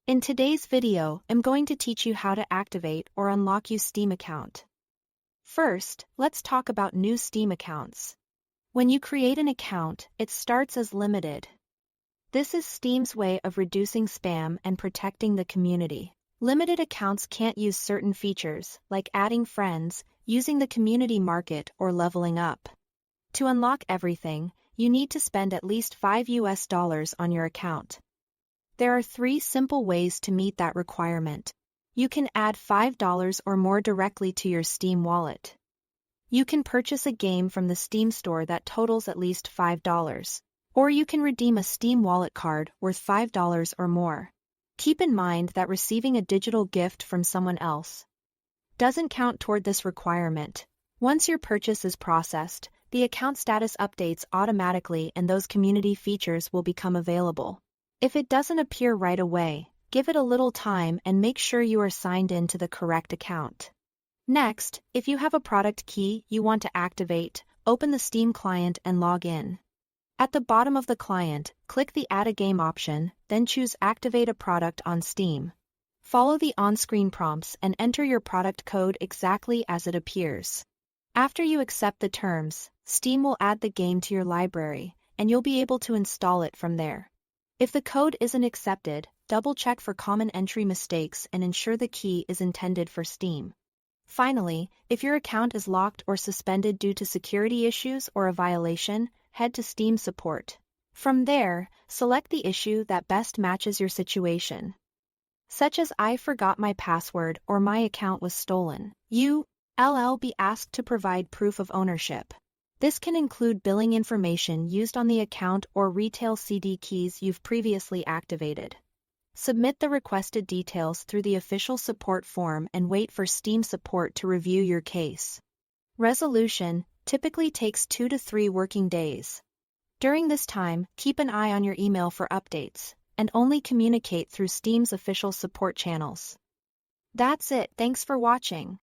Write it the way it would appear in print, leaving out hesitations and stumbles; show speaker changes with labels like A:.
A: In today's video, I'm going to teach you how to activate or unlock your Steam account. First, let's talk about new Steam accounts. When you create an account, it starts as limited. This is Steam's way of reducing spam and protecting the community. Limited accounts can't use certain features, like adding friends, using the community market, or leveling up. To unlock everything, you need to spend at least $5 on your account. There are 3 simple ways to meet that requirement. You can add $5 or more directly to your Steam wallet. You can purchase a game from the Steam store that totals at least $5. Or you can redeem a Steam wallet card worth $5 or more. Keep in mind that receiving a digital gift from someone else doesn't count toward this requirement. Once your purchase is processed, the account status updates automatically and those community features will become available. If it doesn't appear right away, give it a little time and make sure you are signed in to the correct account. Next, if you have a product key you want to activate, open the Steam client and log in. At the bottom of the client, click the Add a Game option, then choose Activate a Product on Steam. Follow the on-screen prompts and enter your product code exactly as it appears. After you accept the terms, Steam will add the game to your library, and you'll be able to install it from there. If the code isn't accepted, double-check for common entry mistakes and ensure the key is intended for Steam. Finally, if your account is locked or suspended due to security issues or a violation, head to Steam support. From there, select the issue that best matches your situation, such as I forgot my password or my account was stolen. You'll be asked to provide proof of ownership. This can include billing information used on the account or retail CD keys you've previously activated. Submit the requested details through the official support form and wait for Steam support to review your case. Resolution typically takes 2 to 3 working days. During this time, keep an eye on your email for updates, and only communicate through Steam's official support channels. That's it, thanks for watching.